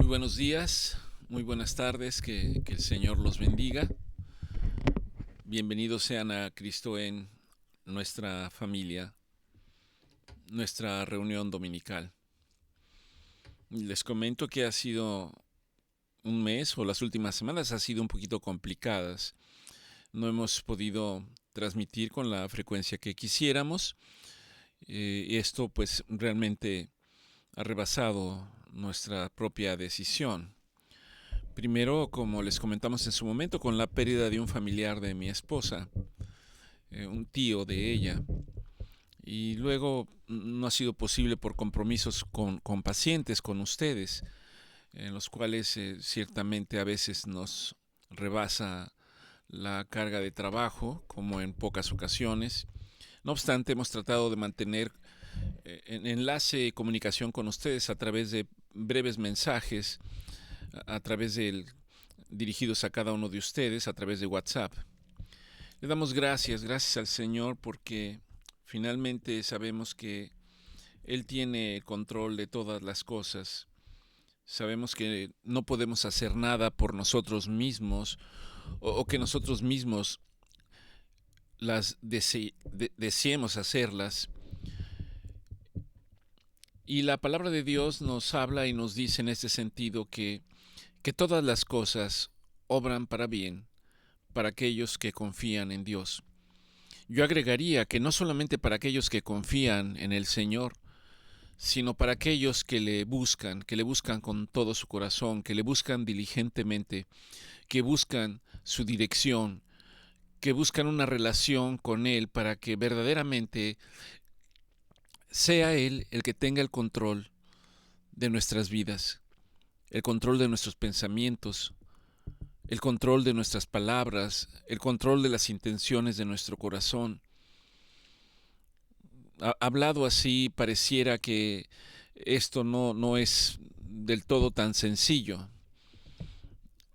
Muy buenos días, muy buenas tardes, que el Señor los bendiga. Bienvenidos sean a Cristo en nuestra familia, nuestra reunión dominical. Les comento que ha sido un mes o las últimas semanas ha sido un poquito complicadas. No hemos podido transmitir con la frecuencia que quisiéramos. Esto pues realmente ha rebasado nuestra propia decisión. Primero, como les comentamos en su momento, con la pérdida de un familiar de mi esposa, un tío de ella. Y luego no ha sido posible por compromisos con pacientes, con ustedes, en los cuales ciertamente a veces nos rebasa la carga de trabajo, como en pocas ocasiones. No obstante, hemos tratado de mantener en enlace y comunicación con ustedes a través de breves mensajes, a través del dirigidos a cada uno de ustedes, a través de WhatsApp. Le damos gracias al Señor, porque finalmente sabemos que Él tiene control de todas las cosas. Sabemos que no podemos hacer nada por nosotros mismos o que nosotros mismos las deseemos hacerlas. Y la palabra de Dios nos habla y nos dice en este sentido que todas las cosas obran para bien para aquellos que confían en Dios. Yo agregaría que no solamente para aquellos que confían en el Señor, sino para aquellos que le buscan con todo su corazón, que le buscan diligentemente, que buscan su dirección, que buscan una relación con Él para que verdaderamente sea Él el que tenga el control de nuestras vidas, el control de nuestros pensamientos, el control de nuestras palabras, el control de las intenciones de nuestro corazón. Hablado así, pareciera que esto no es del todo tan sencillo.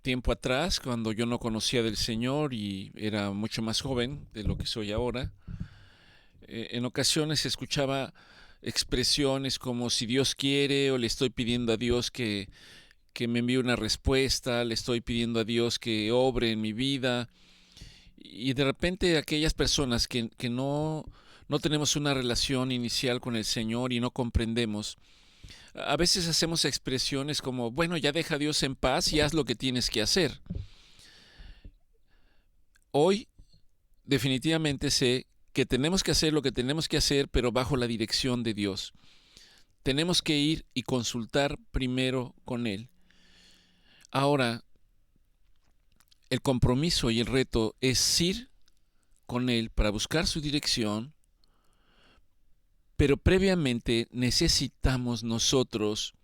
Tiempo atrás, cuando yo no conocía del Señor y era mucho más joven de lo que soy ahora, en ocasiones escuchaba expresiones como si Dios quiere, o le estoy pidiendo a Dios que me envíe una respuesta, le estoy pidiendo a Dios que obre en mi vida. Y de repente aquellas personas que no tenemos una relación inicial con el Señor y no comprendemos, a veces hacemos expresiones como, bueno, ya deja a Dios en paz y haz lo que tienes que hacer. Hoy definitivamente sé que tenemos que hacer lo que tenemos que hacer, pero bajo la dirección de Dios. Tenemos que ir y consultar primero con Él. Ahora, el compromiso y el reto es ir con Él para buscar su dirección, pero previamente necesitamos nosotros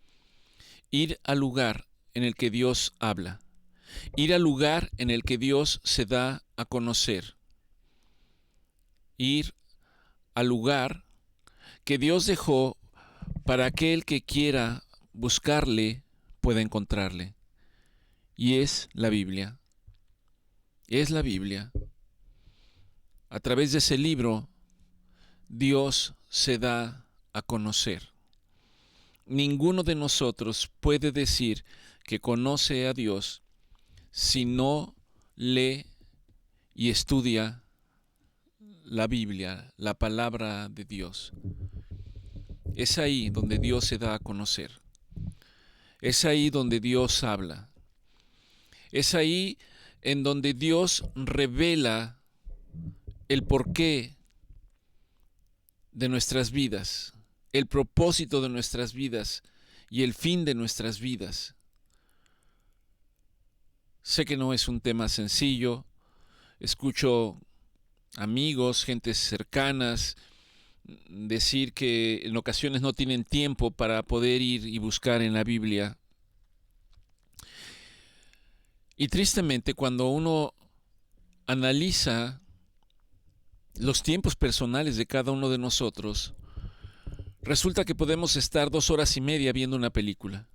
ir al lugar en el que Dios habla, ir al lugar en el que Dios se da a conocer, ir al lugar que Dios dejó para aquel que quiera buscarle pueda encontrarle. Y es la Biblia. Es la Biblia. A través de ese libro, Dios se da a conocer. Ninguno de nosotros puede decir que conoce a Dios si no lee y estudia la Biblia, la palabra de Dios. Es ahí donde Dios se da a conocer. Es ahí donde Dios habla. Es ahí en donde Dios revela el porqué de nuestras vidas, el propósito de nuestras vidas y el fin de nuestras vidas. Sé que no es un tema sencillo. Escucho amigos, gentes cercanas, decir que en ocasiones no tienen tiempo para poder ir y buscar en la Biblia. Y tristemente, cuando uno analiza los tiempos personales de cada uno de nosotros, resulta que podemos estar 2 horas y media viendo una película.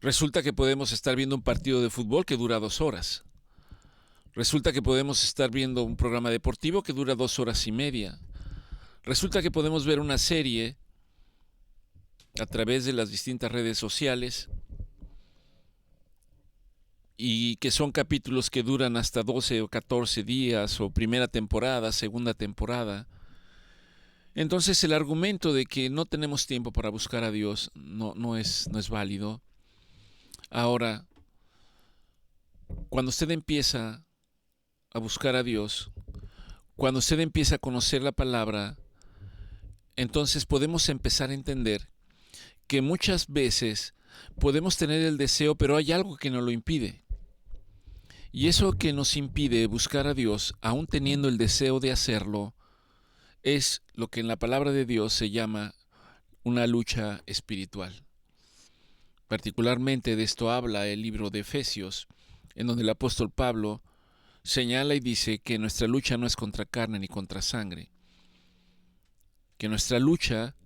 Resulta que podemos estar viendo un partido de fútbol que dura 2 horas. Resulta que podemos estar viendo un programa deportivo que dura 2 horas y media. Resulta que podemos ver una serie a través de las distintas redes sociales y que son capítulos que duran hasta 12 o 14 días, o primera temporada, segunda temporada. Entonces el argumento de que no tenemos tiempo para buscar a Dios no es válido. Ahora, cuando usted empieza a buscar a Dios, cuando usted empieza a conocer la palabra, entonces podemos empezar a entender que muchas veces podemos tener el deseo, pero hay algo que nos lo impide. Y eso que nos impide buscar a Dios, aún teniendo el deseo de hacerlo, es lo que en la palabra de Dios se llama una lucha espiritual. Particularmente de esto habla el libro de Efesios, en donde el apóstol Pablo señala y dice que nuestra lucha no es contra carne ni contra sangre, que nuestra lucha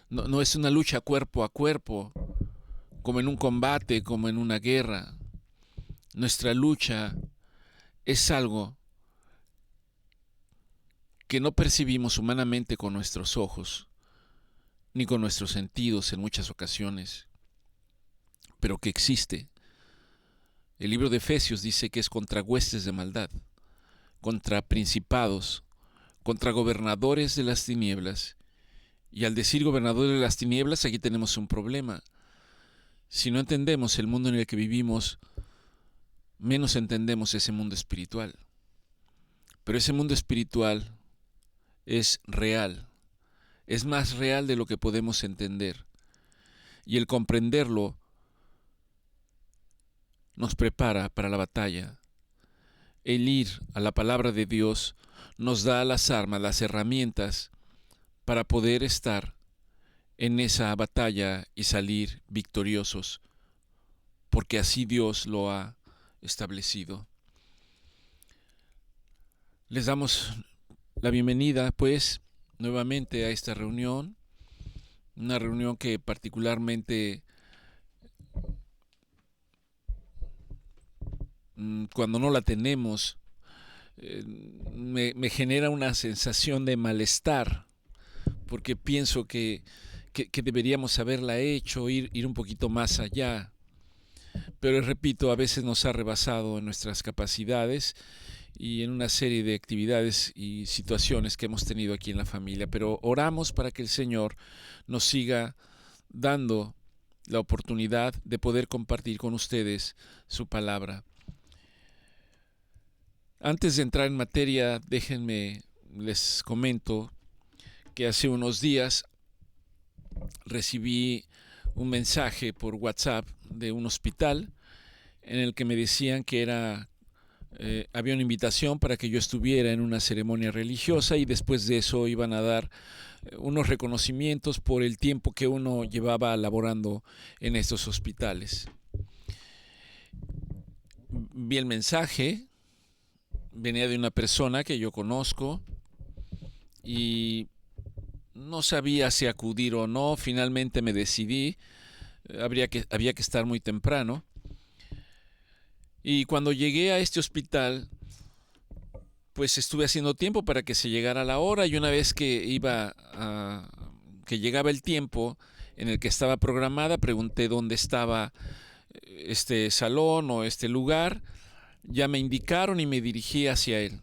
no es una lucha cuerpo a cuerpo, como en un combate, como en una guerra. Nuestra lucha es algo que no percibimos humanamente con nuestros ojos, ni con nuestros sentidos en muchas ocasiones, pero que existe. El libro de Efesios dice que es contra huestes de maldad, contra principados, contra gobernadores de las tinieblas. Y al decir gobernadores de las tinieblas, aquí tenemos un problema. Si no entendemos el mundo en el que vivimos, menos entendemos ese mundo espiritual. Pero ese mundo espiritual es real, es más real de lo que podemos entender. Y el comprenderlo nos prepara para la batalla. El ir a la palabra de Dios nos da las armas, las herramientas para poder estar en esa batalla y salir victoriosos, porque así Dios lo ha establecido. Les damos la bienvenida, pues, nuevamente a esta reunión, una reunión que particularmente cuando no la tenemos, me genera una sensación de malestar, porque pienso que deberíamos haberla hecho, ir un poquito más allá. Pero repito, a veces nos ha rebasado en nuestras capacidades y en una serie de actividades y situaciones que hemos tenido aquí en la familia. Pero oramos para que el Señor nos siga dando la oportunidad de poder compartir con ustedes su palabra. Antes de entrar en materia, déjenme, les comento que hace unos días recibí un mensaje por WhatsApp de un hospital en el que me decían que había una invitación para que yo estuviera en una ceremonia religiosa y después de eso iban a dar unos reconocimientos por el tiempo que uno llevaba laborando en estos hospitales. Vi el mensaje, venía de una persona que yo conozco y no sabía si acudir o no. Finalmente me decidí, había que estar muy temprano. Y cuando llegué a este hospital, pues estuve haciendo tiempo para que se llegara la hora, y una vez que llegaba el tiempo en el que estaba programada, pregunté dónde estaba este salón o este lugar. Ya me indicaron y me dirigí hacia él.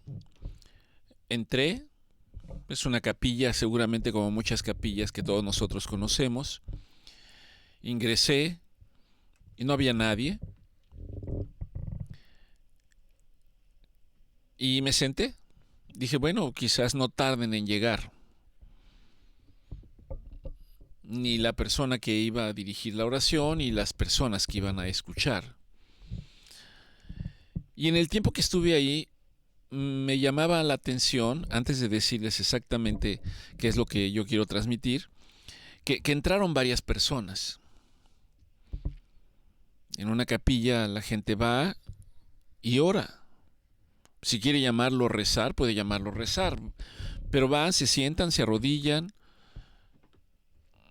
Entré, es una capilla, seguramente como muchas capillas que todos nosotros conocemos. Ingresé y no había nadie. Y me senté. Dije, bueno, quizás no tarden en llegar. Ni la persona que iba a dirigir la oración y las personas que iban a escuchar. Y en el tiempo que estuve ahí, me llamaba la atención, antes de decirles exactamente qué es lo que yo quiero transmitir, que entraron varias personas. En una capilla la gente va y ora. Si quiere llamarlo rezar, puede llamarlo rezar. Pero van, se sientan, se arrodillan,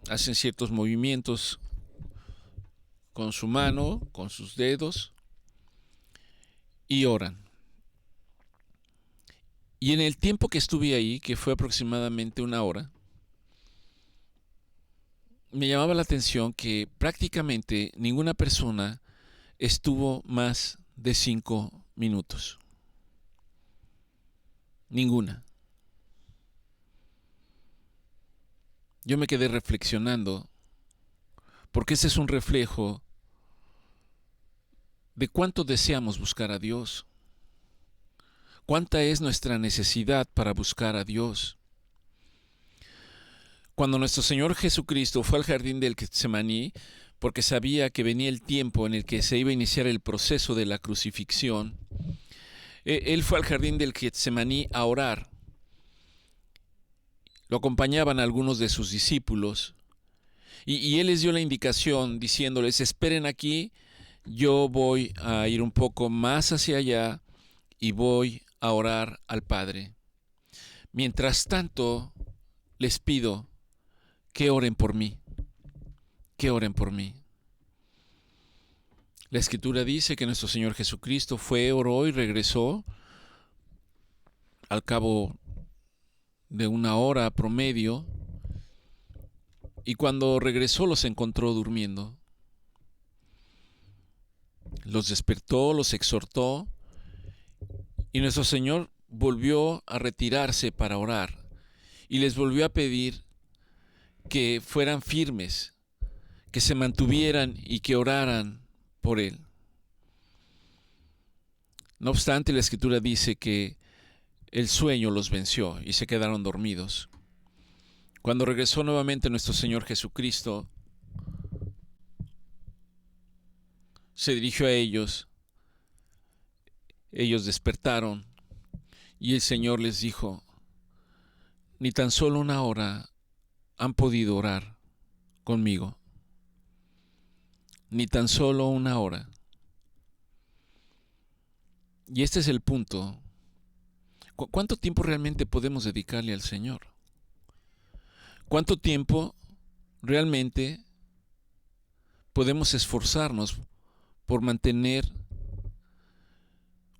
hacen ciertos movimientos con su mano, con sus dedos, y oran. Y en el tiempo que estuve ahí, que fue aproximadamente una hora, me llamaba la atención que prácticamente ninguna persona estuvo más de 5 minutos. Ninguna. Yo me quedé reflexionando, porque ese es un reflejo de cuánto deseamos buscar a Dios, cuánta es nuestra necesidad para buscar a Dios. Cuando nuestro Señor Jesucristo fue al jardín del Getsemaní, porque sabía que venía el tiempo en el que se iba a iniciar el proceso de la crucifixión, Él fue al jardín del Getsemaní a orar. Lo acompañaban algunos de sus discípulos, y Él les dio la indicación diciéndoles: esperen aquí, yo voy a ir un poco más hacia allá y voy a orar al Padre. Mientras tanto, les pido que oren por mí, que oren por mí. La Escritura dice que nuestro Señor Jesucristo fue, oró y regresó al cabo de una hora promedio, y cuando regresó los encontró durmiendo. Los despertó, los exhortó, y nuestro Señor volvió a retirarse para orar y les volvió a pedir que fueran firmes, que se mantuvieran y que oraran por Él. No obstante, la Escritura dice que el sueño los venció y se quedaron dormidos. Cuando regresó nuevamente nuestro Señor Jesucristo, se dirigió a ellos. Ellos despertaron y el Señor les dijo: ni tan solo una hora han podido orar conmigo. Ni tan solo una hora. Y este es el punto. ¿Cuánto tiempo realmente podemos dedicarle al Señor? ¿Cuánto tiempo realmente podemos esforzarnos por mantener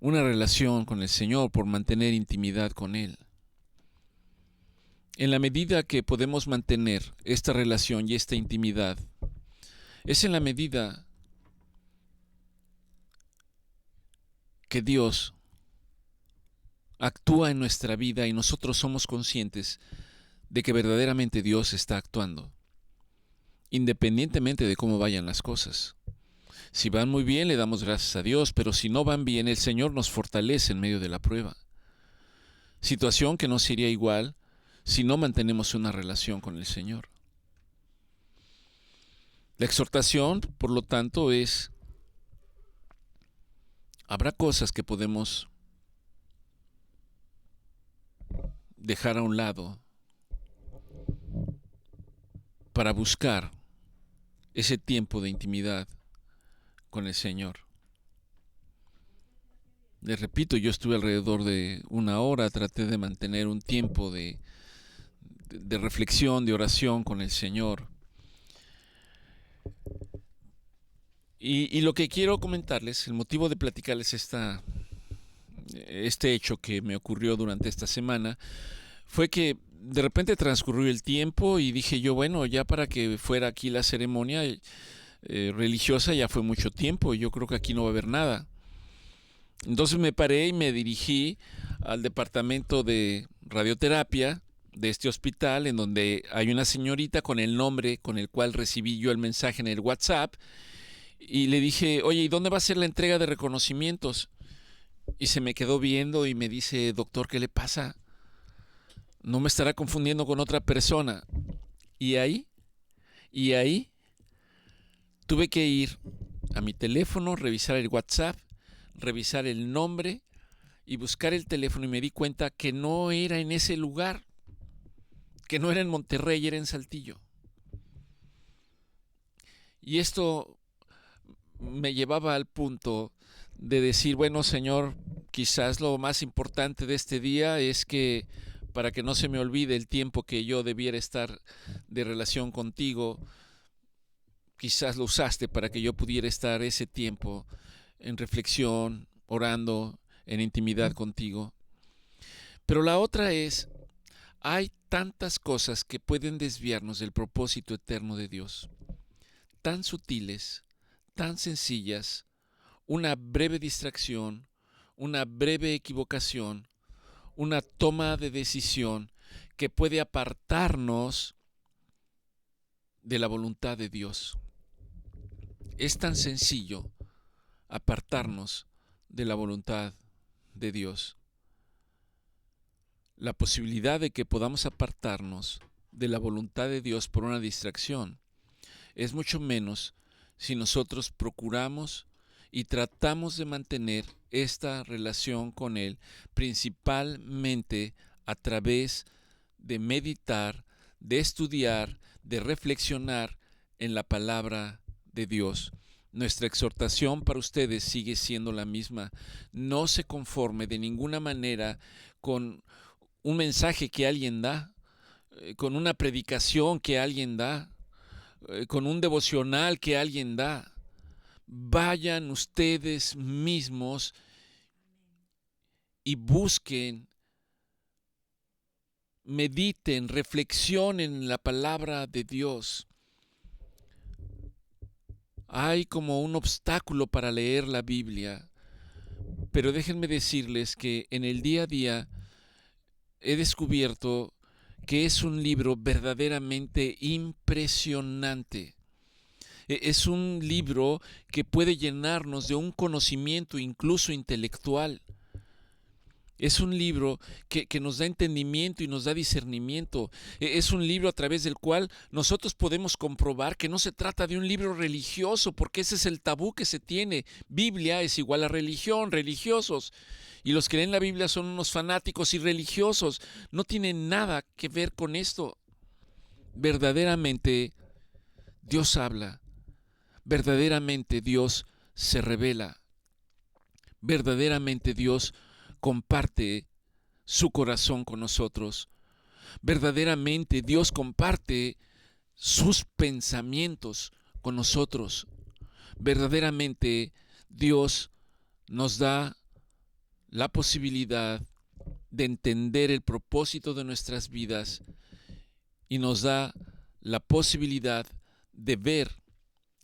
una relación con el Señor, por mantener intimidad con Él? En la medida que podemos mantener esta relación y esta intimidad, es en la medida que Dios actúa en nuestra vida y nosotros somos conscientes de que verdaderamente Dios está actuando, independientemente de cómo vayan las cosas. Si van muy bien, le damos gracias a Dios, pero si no van bien, el Señor nos fortalece en medio de la prueba. Situación que no sería igual si no mantenemos una relación con el Señor. La exhortación, por lo tanto, es: habrá cosas que podemos dejar a un lado para buscar ese tiempo de intimidad con el Señor. Les repito, yo estuve alrededor de una hora, traté de mantener un tiempo de reflexión, de oración con el Señor. Y lo que quiero comentarles, el motivo de platicarles este hecho que me ocurrió durante esta semana, fue que de repente transcurrió el tiempo y dije yo, bueno, ya para que fuera aquí la ceremonia religiosa ya fue mucho tiempo, y yo creo que aquí no va a haber nada. Entonces me paré y me dirigí al departamento de radioterapia de este hospital, en donde hay una señorita con el nombre con el cual recibí yo el mensaje en el WhatsApp, y le dije: oye, ¿y dónde va a ser la entrega de reconocimientos? Y se me quedó viendo y me dice: doctor, ¿qué le pasa? ¿No me estará confundiendo con otra persona? Y ahí tuve que ir a mi teléfono, revisar el WhatsApp, revisar el nombre y buscar el teléfono, y me di cuenta que no era en ese lugar, que no era en Monterrey, era en Saltillo. Y esto me llevaba al punto de decir: bueno, Señor, quizás lo más importante de este día es que, para que no se me olvide el tiempo que yo debiera estar de relación contigo, quizás lo usaste para que yo pudiera estar ese tiempo en reflexión, orando, en intimidad contigo. Pero la otra es: hay tantas cosas que pueden desviarnos del propósito eterno de Dios, tan sutiles, tan sencillas, una breve distracción, una breve equivocación, una toma de decisión que puede apartarnos de la voluntad de Dios. Es tan sencillo apartarnos de la voluntad de Dios. La posibilidad de que podamos apartarnos de la voluntad de Dios por una distracción es mucho menos si nosotros procuramos y tratamos de mantener esta relación con Él, principalmente a través de meditar, de estudiar, de reflexionar en la palabra de Dios. Nuestra exhortación para ustedes sigue siendo la misma. No se conforme de ninguna manera con un mensaje que alguien da, con una predicación que alguien da, con un devocional que alguien da. Vayan ustedes mismos y busquen, mediten, reflexionen en la palabra de Dios. Hay como un obstáculo para leer la Biblia, pero déjenme decirles que en el día a día he descubierto que es un libro verdaderamente impresionante. Es un libro que puede llenarnos de un conocimiento incluso intelectual. Es un libro que nos da entendimiento y nos da discernimiento. Es un libro a través del cual nosotros podemos comprobar que no se trata de un libro religioso, porque ese es el tabú que se tiene. Biblia es igual a religión, religiosos. Y los que leen la Biblia son unos fanáticos y religiosos. No tiene nada que ver con esto. Verdaderamente Dios habla. Verdaderamente Dios se revela. Verdaderamente Dios comparte su corazón con nosotros. Verdaderamente Dios comparte sus pensamientos con nosotros. Verdaderamente Dios nos da la posibilidad de entender el propósito de nuestras vidas y nos da la posibilidad de ver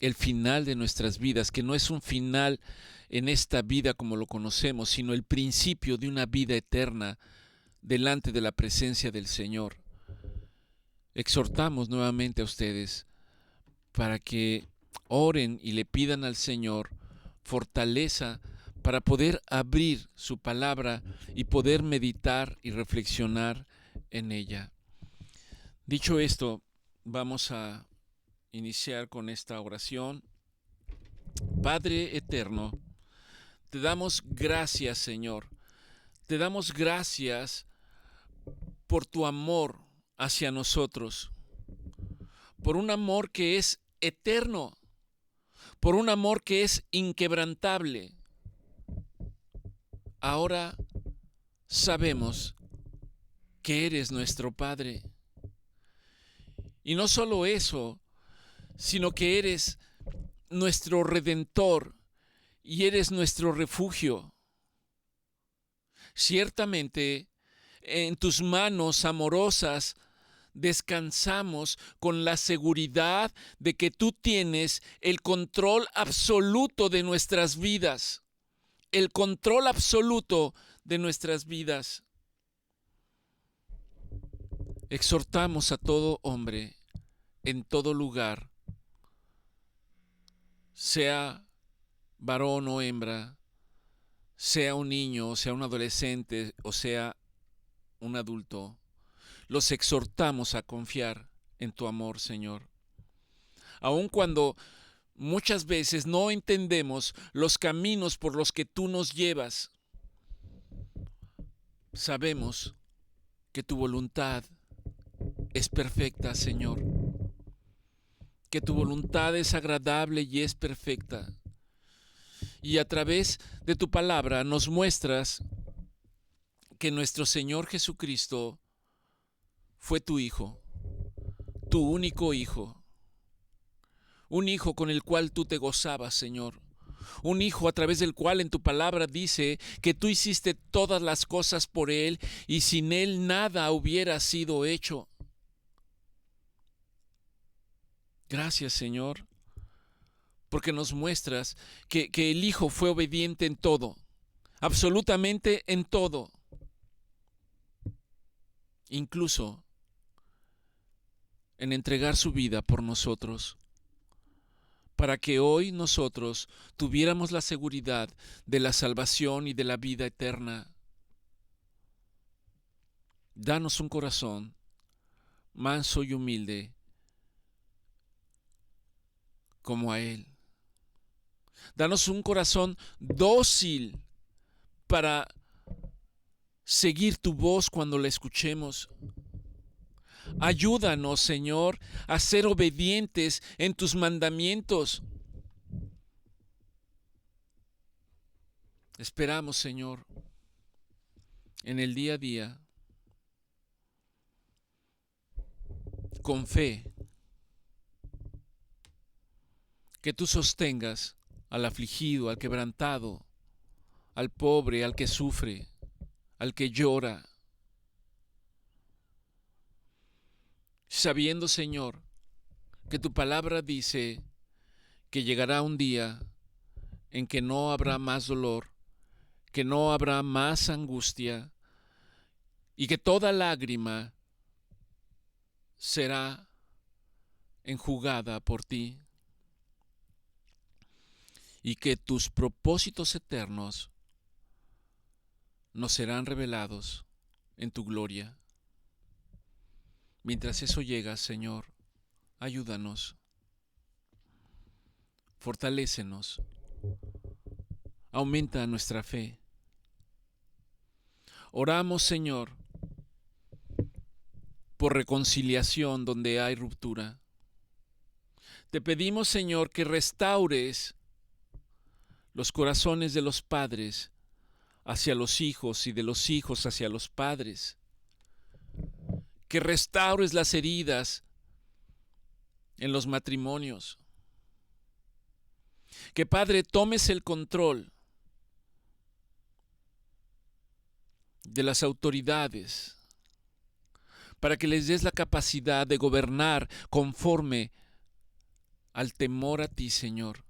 el final de nuestras vidas, que no es un final en esta vida como lo conocemos, sino el principio de una vida eterna delante de la presencia del Señor. Exhortamos nuevamente a ustedes para que oren y le pidan al Señor fortaleza para poder abrir su palabra y poder meditar y reflexionar en ella. Dicho esto, vamos a iniciar con esta oración. Padre eterno, te damos gracias, Señor. Te damos gracias por tu amor hacia nosotros, por un amor que es eterno, por un amor que es inquebrantable. Ahora sabemos que eres nuestro Padre. Y no solo eso, sino que eres nuestro Redentor y eres nuestro refugio. Ciertamente, en tus manos amorosas descansamos con la seguridad de que tú tienes el control absoluto de nuestras vidas. El control absoluto de nuestras vidas. Exhortamos a todo hombre en todo lugar, sea varón o hembra, sea un niño, sea un adolescente o sea un adulto, los exhortamos a confiar en tu amor, Señor. Aun cuando muchas veces no entendemos los caminos por los que tú nos llevas, sabemos que tu voluntad es perfecta, Señor. Que tu voluntad es agradable y es perfecta. Y a través de tu palabra nos muestras que nuestro Señor Jesucristo fue tu Hijo, tu único Hijo. Un Hijo con el cual tú te gozabas, Señor. Un Hijo a través del cual en tu palabra dice que tú hiciste todas las cosas por Él y sin Él nada hubiera sido hecho. Gracias, Señor, porque nos muestras que el Hijo fue obediente en todo, absolutamente en todo, incluso en entregar su vida por nosotros, para que hoy nosotros tuviéramos la seguridad de la salvación y de la vida eterna. Danos un corazón manso y humilde como a Él. Danos un corazón dócil para seguir tu voz cuando la escuchemos. Ayúdanos, Señor, a ser obedientes en tus mandamientos. Esperamos, Señor, en el día a día, con fe, que tú sostengas al afligido, al quebrantado, al pobre, al que sufre, al que llora, sabiendo, Señor, que tu palabra dice que llegará un día en que no habrá más dolor, que no habrá más angustia y que toda lágrima será enjugada por ti y que tus propósitos eternos nos serán revelados en tu gloria. Mientras eso llega, Señor, ayúdanos, fortalécenos, aumenta nuestra fe. Oramos, Señor, por reconciliación donde hay ruptura. Te pedimos, Señor, que restaures los corazones de los padres hacia los hijos y de los hijos hacia los padres. Que restaures las heridas en los matrimonios. Que, Padre, tomes el control de las autoridades para que les des la capacidad de gobernar conforme al temor a ti, Señor,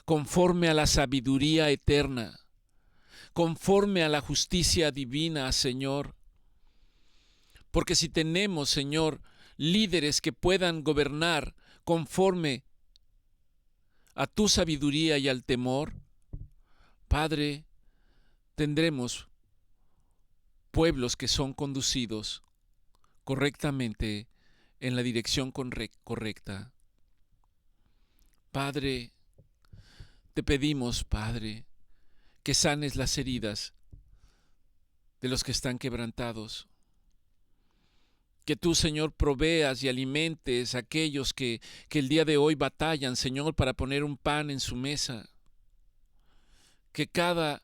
conforme a la sabiduría eterna, conforme a la justicia divina, Señor. Porque si tenemos, Señor, líderes que puedan gobernar conforme a tu sabiduría y al temor, Padre, tendremos pueblos que son conducidos correctamente en la dirección correcta. Padre, te pedimos, Padre, que sanes las heridas de los que están quebrantados. Que tú, Señor, proveas y alimentes a aquellos que el día de hoy batallan, Señor, para poner un pan en su mesa. Que cada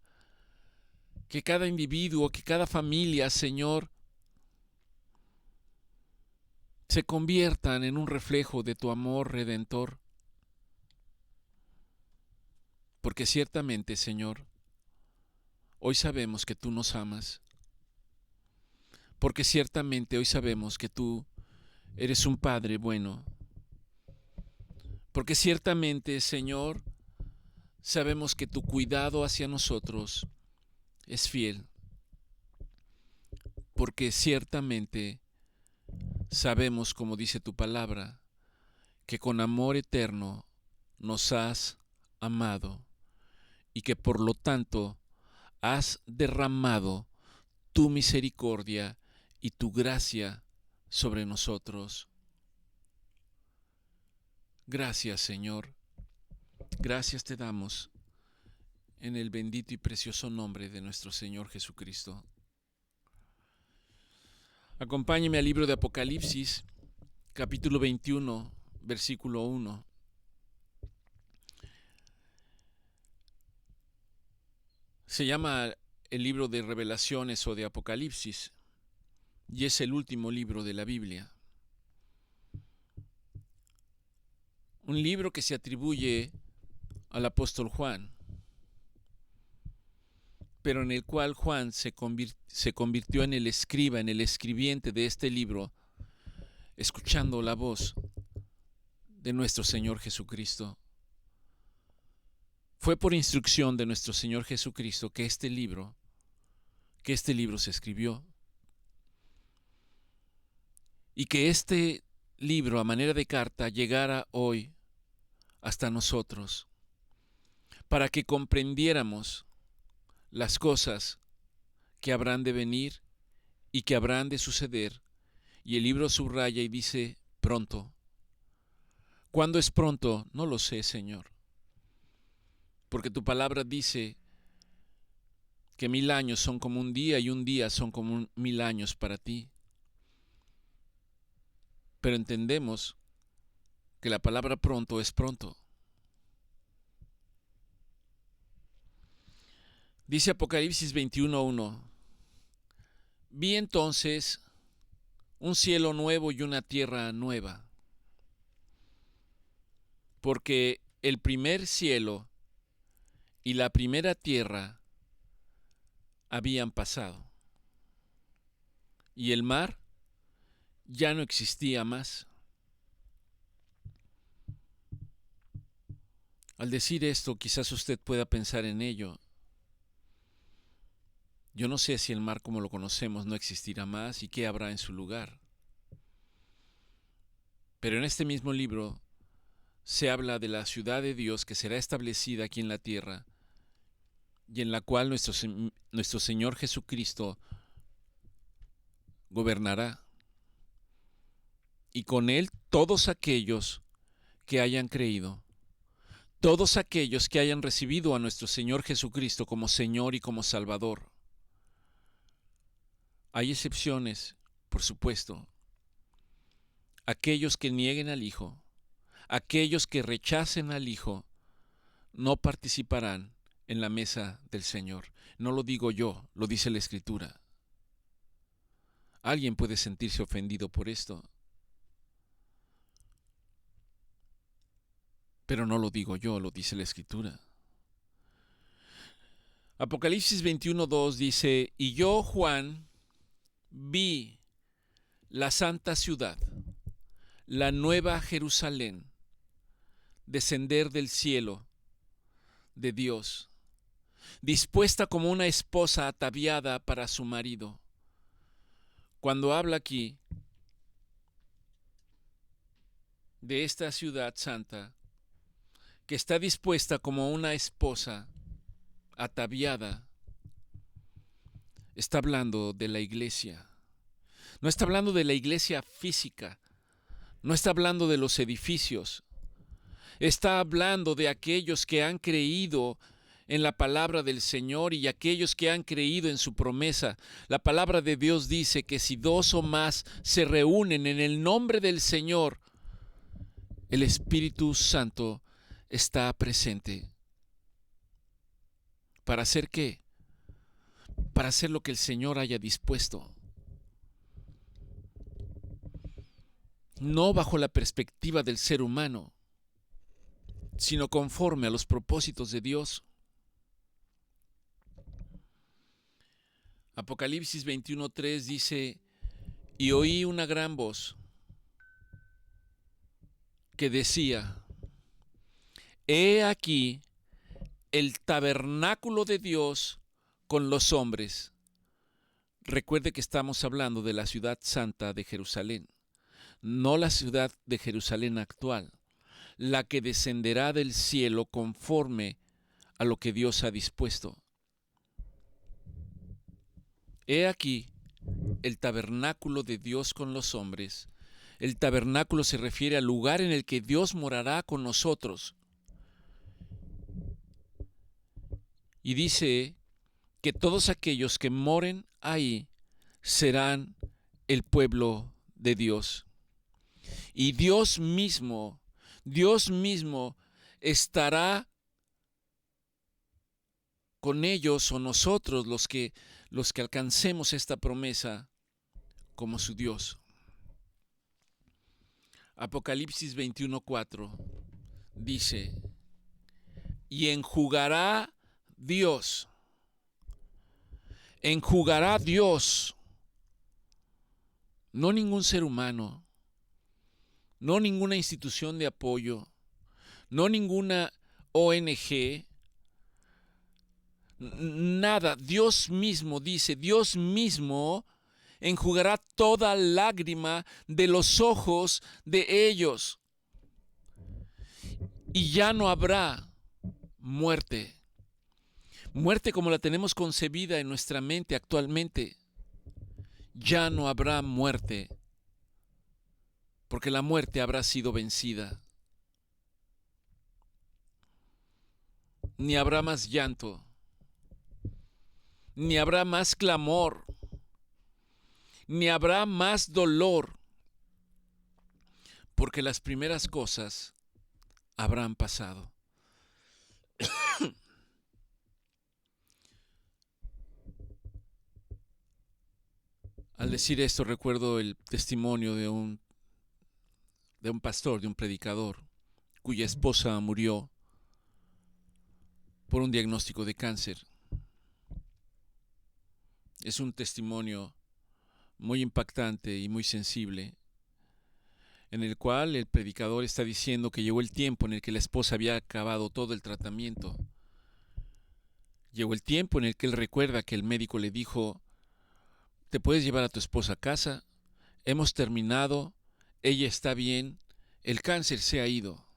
individuo, que cada familia, Señor, se conviertan en un reflejo de tu amor redentor. Porque ciertamente, Señor, hoy sabemos que tú nos amas. Porque ciertamente hoy sabemos que tú eres un Padre bueno. Porque ciertamente, Señor, sabemos que tu cuidado hacia nosotros es fiel. Porque ciertamente sabemos, como dice tu palabra, que con amor eterno nos has amado y que por lo tanto has derramado tu misericordia y tu gracia sobre nosotros. Gracias, Señor. Gracias te damos en el bendito y precioso nombre de nuestro Señor Jesucristo. Acompáñeme al libro de Apocalipsis, capítulo 21, versículo 1. Se llama el libro de Revelaciones o de Apocalipsis y es el último libro de la Biblia. Un libro que se atribuye al apóstol Juan, pero en el cual Juan se convirtió en el escriba, en el escribiente de este libro, escuchando la voz de nuestro Señor Jesucristo. Fue por instrucción de nuestro Señor Jesucristo que este libro se escribió. Y que este libro, a manera de carta, llegara hoy hasta nosotros, para que comprendiéramos las cosas que habrán de venir y que habrán de suceder. Y el libro subraya y dice pronto. ¿Cuándo es pronto? No lo sé, Señor. Porque tu palabra dice que 1000 años son como un día y un día son como 1000 años para ti. Pero entendemos que la palabra pronto es pronto. Dice Apocalipsis 21:1: Vi entonces un cielo nuevo y una tierra nueva, porque el primer cielo y la primera tierra habían pasado, y el mar ya no existía más. Al decir esto, quizás usted pueda pensar en ello. Yo no sé si el mar como lo conocemos no existirá más y qué habrá en su lugar. Pero en este mismo libro se habla de la ciudad de Dios que será establecida aquí en la tierra y en la cual nuestro Señor Jesucristo gobernará. Y con Él todos aquellos que hayan creído, todos aquellos que hayan recibido a nuestro Señor Jesucristo como Señor y como Salvador. Hay excepciones, por supuesto. Aquellos que nieguen al Hijo, aquellos que rechacen al Hijo, no participarán en la mesa del Señor. No lo digo yo, lo dice la Escritura. Alguien puede sentirse ofendido por esto, pero no lo digo yo, lo dice la Escritura. Apocalipsis 21:2 dice: Y yo, Juan, vi la santa ciudad, la nueva Jerusalén, descender del cielo de Dios, dispuesta como una esposa ataviada para su marido. Cuando habla aquí de esta ciudad santa, que está dispuesta como una esposa ataviada, está hablando de la iglesia. No está hablando de la iglesia física, no está hablando de los edificios, está hablando de aquellos que han creído en la palabra del Señor y aquellos que han creído en su promesa. La palabra de Dios dice que si 2 o más se reúnen en el nombre del Señor, el Espíritu Santo está presente. ¿Para hacer qué? Para hacer lo que el Señor haya dispuesto. No bajo la perspectiva del ser humano, sino conforme a los propósitos de Dios. Apocalipsis 21:3 dice: Y oí una gran voz que decía: He aquí el tabernáculo de Dios con los hombres. Recuerde que estamos hablando de la ciudad santa de Jerusalén, no la ciudad de Jerusalén actual, la que descenderá del cielo conforme a lo que Dios ha dispuesto. He aquí el tabernáculo de Dios con los hombres. El tabernáculo se refiere al lugar en el que Dios morará con nosotros. Y dice que todos aquellos que moren ahí serán el pueblo de Dios. Y Dios mismo estará con ellos, o nosotros los que alcancemos esta promesa, como su Dios. Apocalipsis 21:4 dice: Y enjugará Dios, no ningún ser humano, no ninguna institución de apoyo, no ninguna ONG, Nada. Dios mismo dice, Dios mismo enjugará toda lágrima de los ojos de ellos. Y ya no habrá muerte. Muerte como la tenemos concebida en nuestra mente actualmente. Ya no habrá muerte, porque la muerte habrá sido vencida. Ni habrá más llanto, ni habrá más clamor, ni habrá más dolor, porque las primeras cosas habrán pasado. Al decir esto recuerdo el testimonio de un pastor, de un predicador, cuya esposa murió por un diagnóstico de cáncer. Es un testimonio muy impactante y muy sensible, en el cual el predicador está diciendo que llegó el tiempo en el que la esposa había acabado todo el tratamiento. Llegó el tiempo en el que él recuerda que el médico le dijo: te puedes llevar a tu esposa a casa, hemos terminado, ella está bien, el cáncer se ha ido.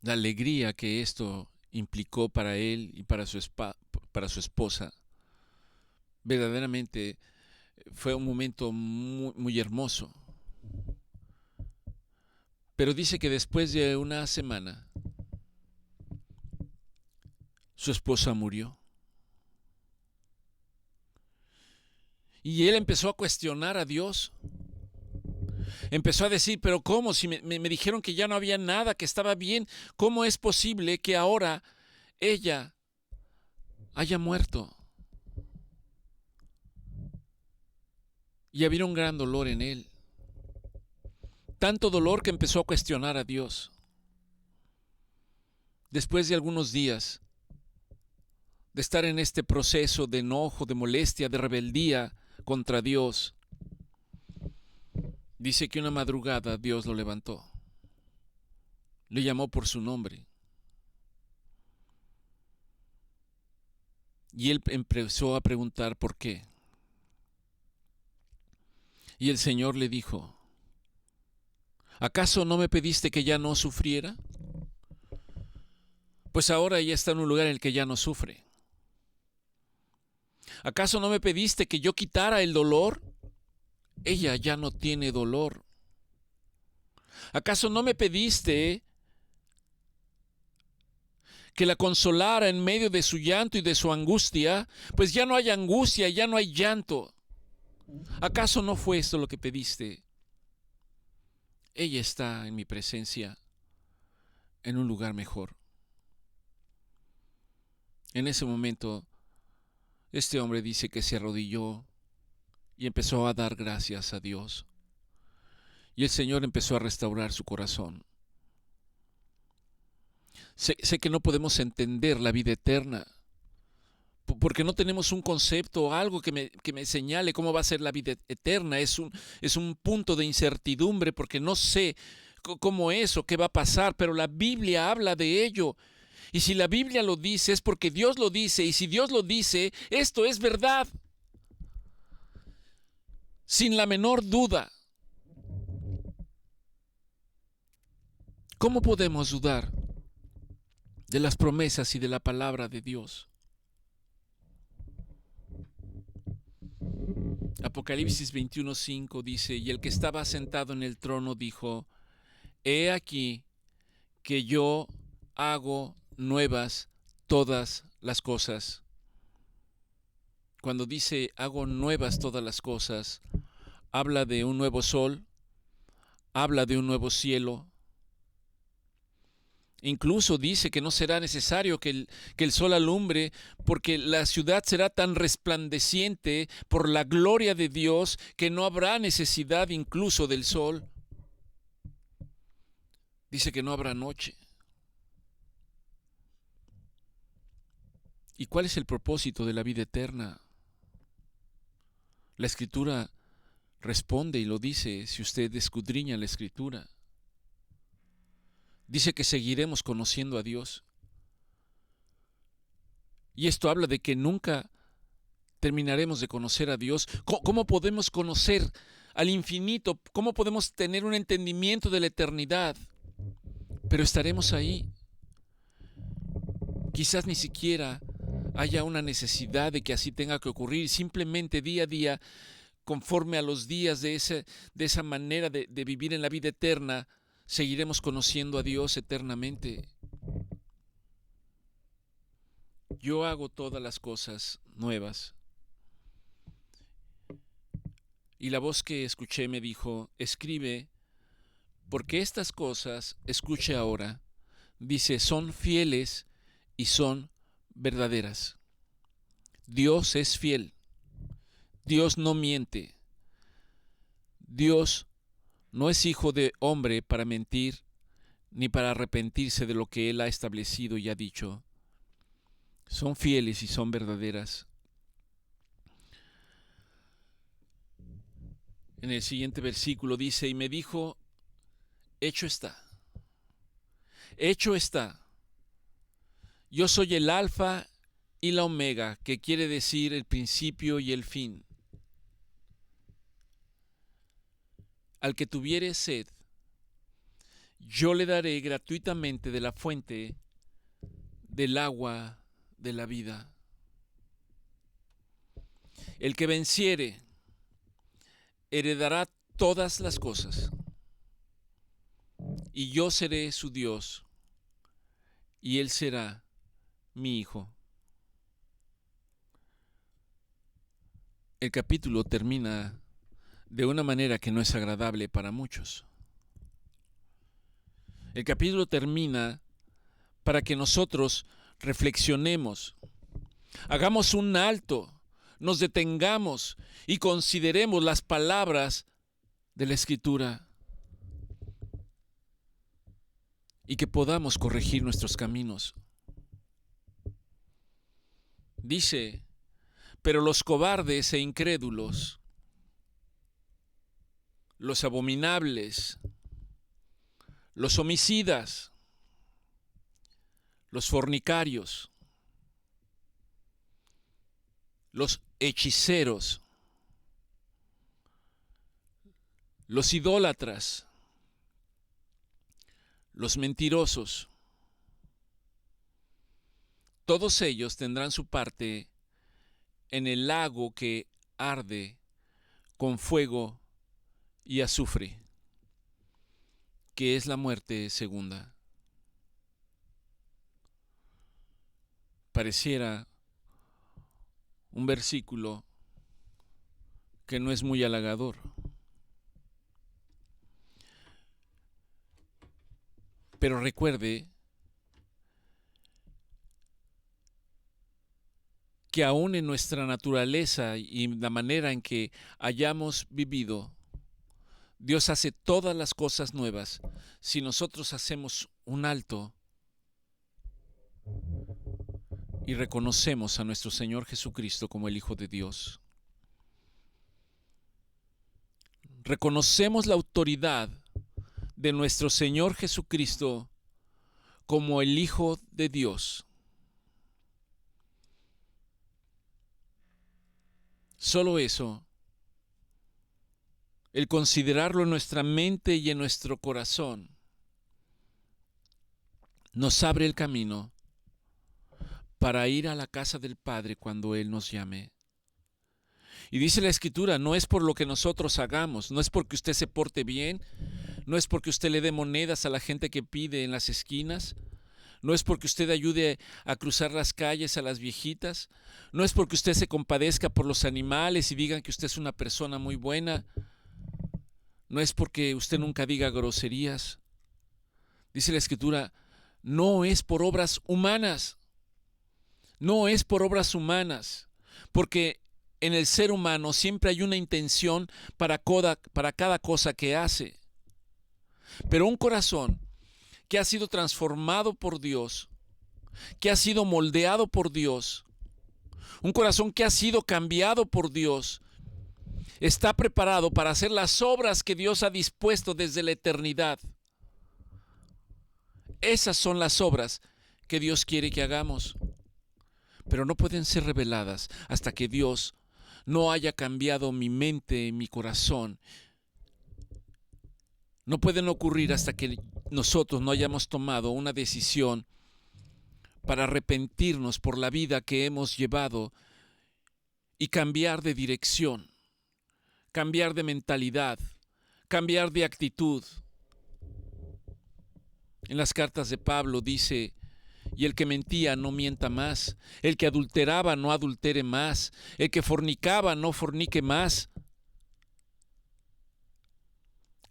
La alegría que esto implicó para él y para su esposa, verdaderamente fue un momento muy, muy hermoso. Pero dice que después de una semana, su esposa murió. Y él empezó a cuestionar a Dios. Empezó a decir, pero ¿cómo? Si me dijeron que ya no había nada, que estaba bien, ¿cómo es posible que ahora ella haya muerto? Y había un gran dolor en él. Tanto dolor que empezó a cuestionar a Dios. Después de algunos días de estar en este proceso de enojo, de molestia, de rebeldía contra Dios, dice que una madrugada Dios lo levantó. Le llamó por su nombre. Y él empezó a preguntar por qué. Y el Señor le dijo: ¿acaso no me pediste que ya no sufriera? Pues ahora ella está en un lugar en el que ya no sufre. ¿Acaso no me pediste que yo quitara el dolor? Ella ya no tiene dolor. ¿Acaso no me pediste que la consolara en medio de su llanto y de su angustia? Pues ya no hay angustia, ya no hay llanto. ¿Acaso no fue esto lo que pediste? Ella está en mi presencia en un lugar mejor. En ese momento, este hombre dice que se arrodilló y empezó a dar gracias a Dios. Y el Señor empezó a restaurar su corazón. Sé que no podemos entender la vida eterna, porque no tenemos un concepto o algo que me señale cómo va a ser la vida eterna. Es un punto de incertidumbre, porque no sé cómo es o qué va a pasar, pero la Biblia habla de ello. Y si la Biblia lo dice, es porque Dios lo dice, y si Dios lo dice, esto es verdad. Sin la menor duda. ¿Cómo podemos dudar de las promesas y de la palabra de Dios? Apocalipsis 21:5 dice: y el que estaba sentado en el trono dijo: he aquí que yo hago nuevas todas las cosas. Cuando dice hago nuevas todas las cosas, habla de un nuevo sol, habla de un nuevo cielo. Incluso dice que no será necesario que el sol alumbre, porque la ciudad será tan resplandeciente por la gloria de Dios que no habrá necesidad incluso del sol. Dice que no habrá noche. ¿Y cuál es el propósito de la vida eterna? La Escritura responde y lo dice, si usted escudriña la Escritura. dice que seguiremos conociendo a Dios. Y esto habla de que nunca terminaremos de conocer a Dios. ¿Cómo podemos conocer al infinito? ¿Cómo podemos tener un entendimiento de la eternidad? Pero estaremos ahí. Quizás ni siquiera haya una necesidad de que así tenga que ocurrir. Simplemente día a día, conforme a los días de esa manera de vivir en la vida eterna, seguiremos conociendo a Dios eternamente. Yo hago todas las cosas nuevas. Y la voz que escuché me dijo, escribe, porque estas cosas, escuche ahora, dice, son fieles y son verdaderas. Dios es fiel. Dios no miente. Dios no es hijo de hombre para mentir, ni para arrepentirse de lo que Él ha establecido y ha dicho. Son fieles y son verdaderas. En el siguiente versículo dice, y me dijo, hecho está. Hecho está. Yo soy el alfa y la omega, que quiere decir el principio y el fin. Al que tuviere sed, yo le daré gratuitamente de la fuente del agua de la vida. El que venciere heredará todas las cosas, y yo seré su Dios, y él será mi hijo. El capítulo termina de una manera que no es agradable para muchos. El capítulo termina para que nosotros reflexionemos, hagamos un alto, nos detengamos y consideremos las palabras de la Escritura y que podamos corregir nuestros caminos. Dice, pero los cobardes e incrédulos, los abominables, los homicidas, los fornicarios, los hechiceros, los idólatras, los mentirosos, todos ellos tendrán su parte en el lago que arde con fuego y azufre, que es la muerte segunda. Pareciera un versículo que no es muy halagador. Pero recuerde que aún en nuestra naturaleza y la manera en que hayamos vivido, Dios hace todas las cosas nuevas si nosotros hacemos un alto y reconocemos a nuestro Señor Jesucristo como el Hijo de Dios. Reconocemos la autoridad de nuestro Señor Jesucristo como el Hijo de Dios. Solo eso, el considerarlo en nuestra mente y en nuestro corazón, nos abre el camino para ir a la casa del Padre cuando Él nos llame. Y dice la Escritura, no es por lo que nosotros hagamos, no es porque usted se porte bien, no es porque usted le dé monedas a la gente que pide en las esquinas, no es porque usted ayude a cruzar las calles a las viejitas, no es porque usted se compadezca por los animales y digan que usted es una persona muy buena, no es porque usted nunca diga groserías. Dice la Escritura, no es por obras humanas, no es por obras humanas, porque en el ser humano siempre hay una intención para cada cosa que hace. Pero un corazón que ha sido transformado por Dios, que ha sido moldeado por Dios, un corazón que ha sido cambiado por Dios, está preparado para hacer las obras que Dios ha dispuesto desde la eternidad. Esas son las obras que Dios quiere que hagamos, pero no pueden ser reveladas hasta que Dios no haya cambiado mi mente, mi corazón. No pueden ocurrir hasta que nosotros no hayamos tomado una decisión para arrepentirnos por la vida que hemos llevado y cambiar de dirección, cambiar de mentalidad, cambiar de actitud. En las cartas de Pablo dice: y el que mentía no mienta más, el que adulteraba no adultere más, el que fornicaba no fornique más,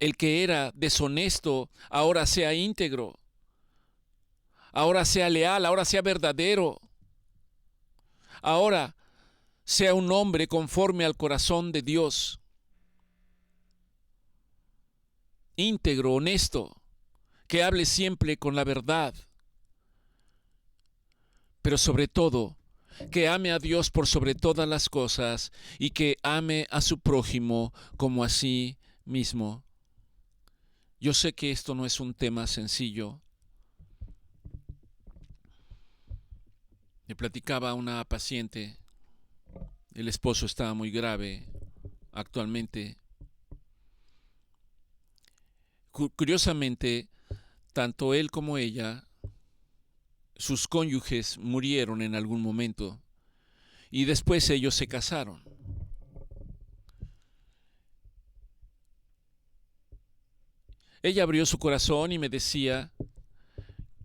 el que era deshonesto ahora sea íntegro, ahora sea leal, ahora sea verdadero, ahora sea un hombre conforme al corazón de Dios, íntegro, honesto, que hable siempre con la verdad, pero sobre todo, que ame a Dios por sobre todas las cosas y que ame a su prójimo como a sí mismo. Yo sé que esto no es un tema sencillo. Le platicaba a una paciente, el esposo estaba muy grave actualmente. Curiosamente, tanto él como ella, sus cónyuges murieron en algún momento y después ellos se casaron. Ella abrió su corazón y me decía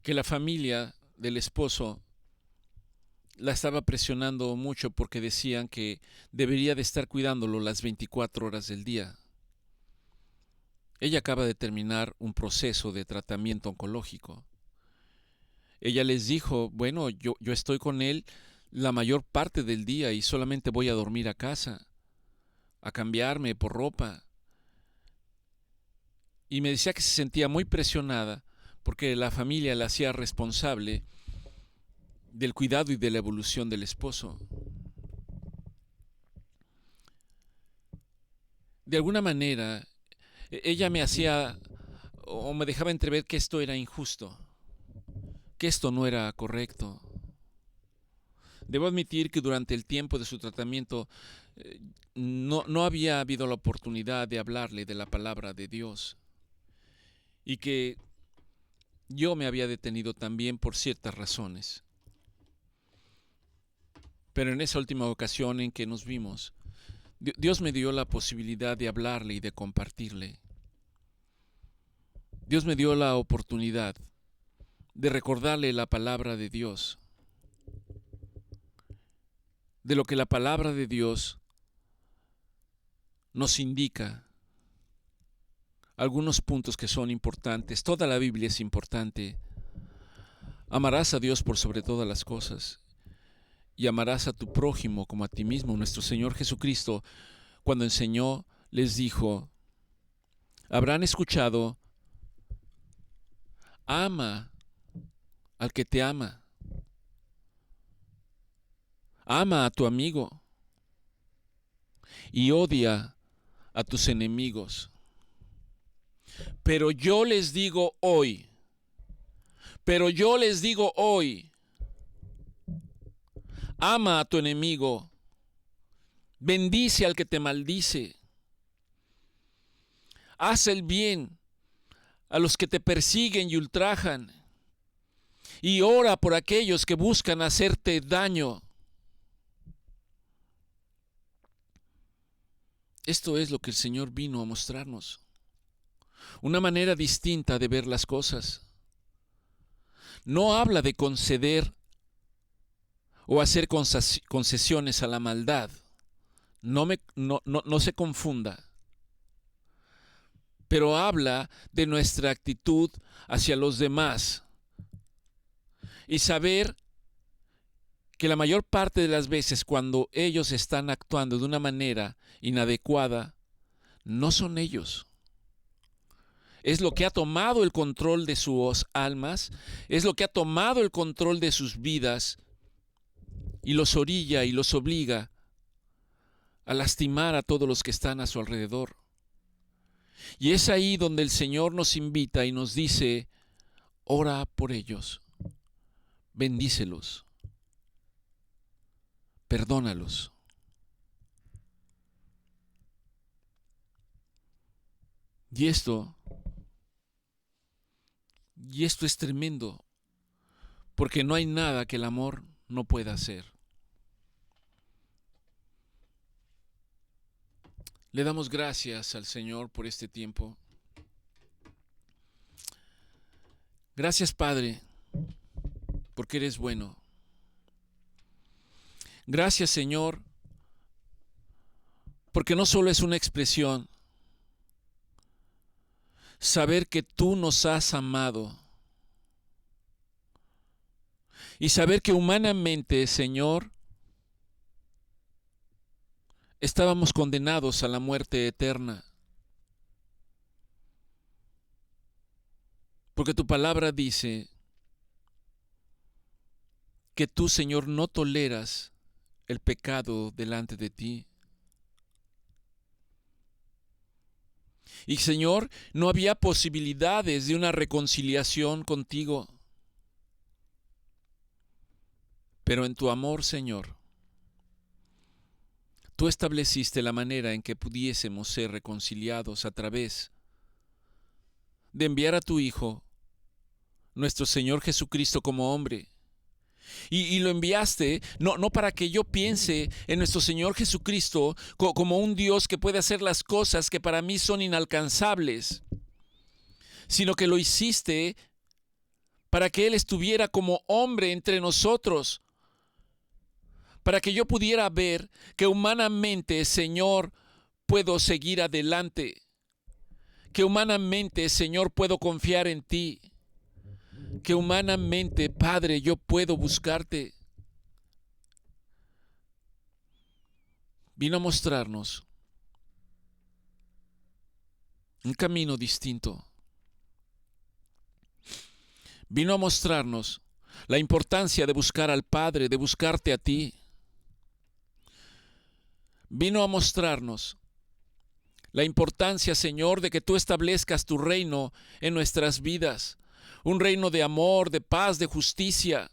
que la familia del esposo la estaba presionando mucho porque decían que debería de estar cuidándolo las 24 horas del día. Ella acaba de terminar un proceso de tratamiento oncológico. Ella les dijo: bueno, yo estoy con él la mayor parte del día y solamente voy a dormir a casa, a cambiarme por ropa. Y me decía que se sentía muy presionada porque la familia la hacía responsable del cuidado y de la evolución del esposo. De alguna manera, ella me hacía o me dejaba entrever que esto era injusto, que esto no era correcto. Debo admitir que durante el tiempo de su tratamiento no había habido la oportunidad de hablarle de la palabra de Dios y que yo me había detenido también por ciertas razones. Pero en esa última ocasión en que nos vimos, Dios me dio la posibilidad de hablarle y de compartirle. Dios me dio la oportunidad de recordarle la palabra de Dios, de lo que la palabra de Dios nos indica, algunos puntos que son importantes. Toda la Biblia es importante. Amarás a Dios por sobre todas las cosas y amarás a tu prójimo como a ti mismo. Nuestro Señor Jesucristo, cuando enseñó, les dijo: habrán escuchado, ama al que te ama, ama a tu amigo y odia a tus enemigos. Pero yo les digo hoy, ama a tu enemigo, bendice al que te maldice, haz el bien a los que te persiguen y ultrajan, y ora por aquellos que buscan hacerte daño. Esto es lo que el Señor vino a mostrarnos. Una manera distinta de ver las cosas. No habla de conceder o hacer concesiones a la maldad. No se confunda. Pero habla de nuestra actitud hacia los demás. Y saber que la mayor parte de las veces cuando ellos están actuando de una manera inadecuada, no son ellos. Es lo que ha tomado el control de sus almas, es lo que ha tomado el control de sus vidas y los orilla y los obliga a lastimar a todos los que están a su alrededor. Y es ahí donde el Señor nos invita y nos dice: ora por ellos, bendícelos, perdónalos. Y esto es tremendo, porque no hay nada que el amor no pueda hacer. Le damos gracias al Señor por este tiempo. Gracias, Padre, porque eres bueno. Gracias, Señor, porque no solo es una expresión, saber que tú nos has amado y saber que humanamente, Señor, estábamos condenados a la muerte eterna. Porque tu palabra dice que tú, Señor, no toleras el pecado delante de ti. Y, Señor, no había posibilidades de una reconciliación contigo. Pero en tu amor, Señor, tú estableciste la manera en que pudiésemos ser reconciliados a través de enviar a tu Hijo, nuestro Señor Jesucristo, como hombre. Y lo enviaste no para que yo piense en nuestro Señor Jesucristo como un Dios que puede hacer las cosas que para mí son inalcanzables, sino que lo hiciste para que Él estuviera como hombre entre nosotros, para que yo pudiera ver que humanamente, Señor, puedo seguir adelante, que humanamente, Señor, puedo confiar en ti, que humanamente, Padre, yo puedo buscarte. Vino a mostrarnos un camino distinto. Vino a mostrarnos la importancia de buscar al Padre, de buscarte a ti. Vino a mostrarnos la importancia, Señor, de que tú establezcas tu reino en nuestras vidas. Un reino de amor, de paz, de justicia.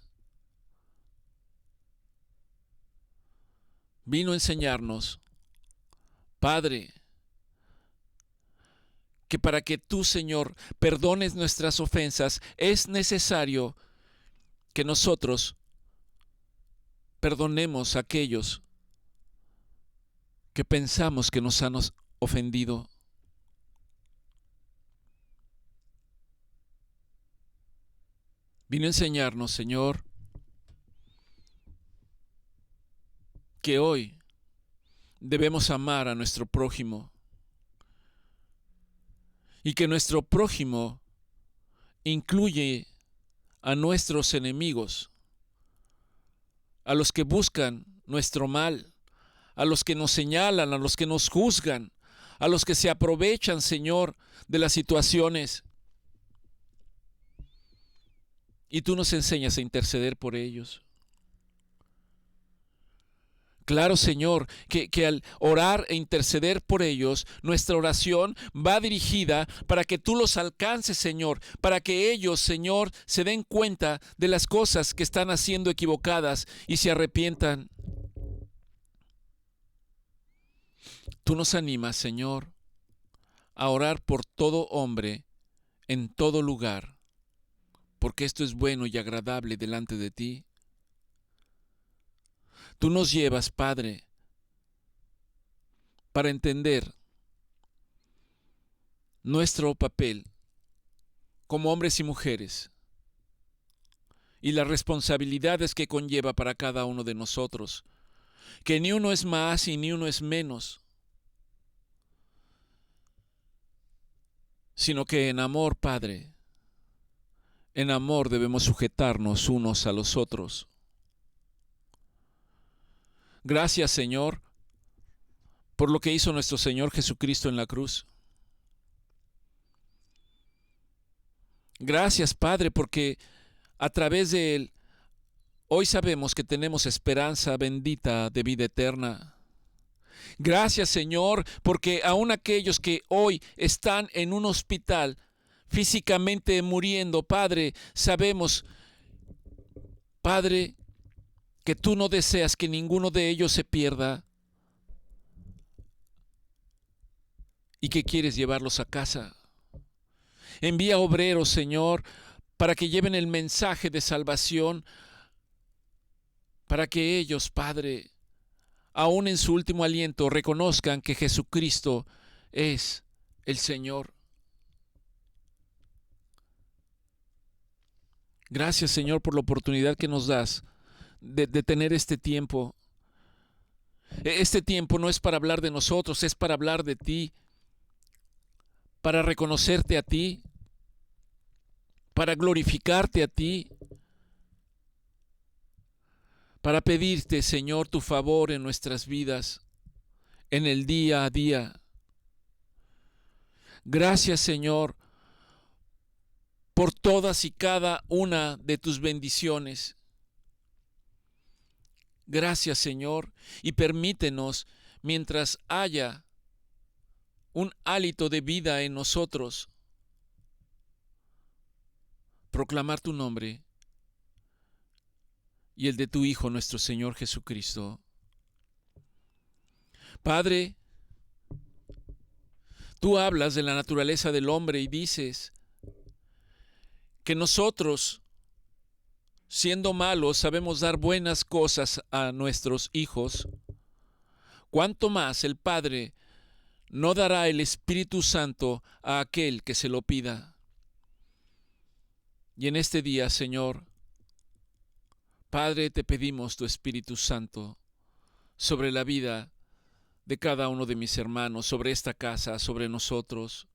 Vino a enseñarnos, Padre, que para que tú, Señor, perdones nuestras ofensas, es necesario que nosotros perdonemos a aquellos que pensamos que nos han ofendido. Vino a enseñarnos, Señor, que hoy debemos amar a nuestro prójimo y que nuestro prójimo incluye a nuestros enemigos, a los que buscan nuestro mal, a los que nos señalan, a los que nos juzgan, a los que se aprovechan, Señor, de las situaciones. Y tú nos enseñas a interceder por ellos. Claro, Señor, que al orar e interceder por ellos, nuestra oración va dirigida para que tú los alcances, Señor, para que ellos, Señor, se den cuenta de las cosas que están haciendo equivocadas y se arrepientan. Tú nos animas, Señor, a orar por todo hombre, en todo lugar, porque esto es bueno y agradable delante de ti. Tú nos llevas, Padre, para entender nuestro papel como hombres y mujeres y las responsabilidades que conlleva para cada uno de nosotros, que ni uno es más y ni uno es menos, sino que en amor, Padre, en amor debemos sujetarnos unos a los otros. Gracias, Señor, por lo que hizo nuestro Señor Jesucristo en la cruz. Gracias, Padre, porque a través de Él hoy sabemos que tenemos esperanza bendita de vida eterna. Gracias, Señor, porque aun aquellos que hoy están en un hospital físicamente muriendo, Padre, sabemos, Padre, que tú no deseas que ninguno de ellos se pierda y que quieres llevarlos a casa. Envía obreros, Señor, para que lleven el mensaje de salvación, para que ellos, Padre, aún en su último aliento, reconozcan que Jesucristo es el Señor. Gracias, Señor, por la oportunidad que nos das de tener este tiempo. Este tiempo no es para hablar de nosotros, es para hablar de ti, para reconocerte a ti, para glorificarte a ti, para pedirte, Señor, tu favor en nuestras vidas, en el día a día. Gracias, Señor, por todas y cada una de tus bendiciones. Gracias, Señor, y permítenos, mientras haya un hálito de vida en nosotros, proclamar tu nombre y el de tu Hijo, nuestro Señor Jesucristo. Padre, tú hablas de la naturaleza del hombre y dices que nosotros, siendo malos, sabemos dar buenas cosas a nuestros hijos. ¿Cuánto más el Padre no dará el Espíritu Santo a aquel que se lo pida? Y en este día, Señor, Padre, te pedimos tu Espíritu Santo sobre la vida de cada uno de mis hermanos, sobre esta casa, sobre nosotros,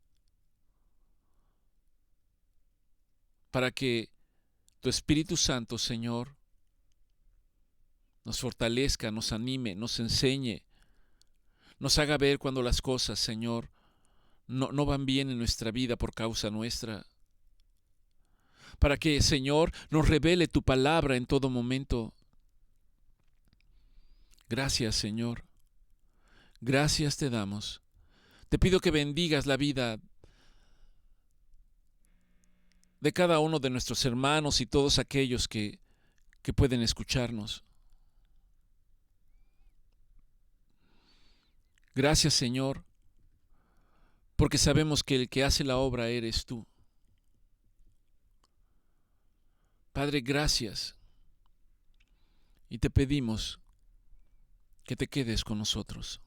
para que tu Espíritu Santo, Señor, nos fortalezca, nos anime, nos enseñe, nos haga ver cuando las cosas, Señor, no van bien en nuestra vida por causa nuestra. Para que, Señor, nos revele tu palabra en todo momento. Gracias, Señor. Gracias te damos. Te pido que bendigas la vida de cada uno de nuestros hermanos y todos aquellos que pueden escucharnos. Gracias, Señor, porque sabemos que el que hace la obra eres tú. Padre, gracias. Y te pedimos que te quedes con nosotros.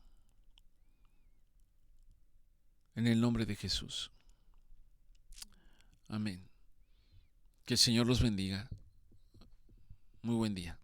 En el nombre de Jesús. Amén. Que el Señor los bendiga. Muy buen día.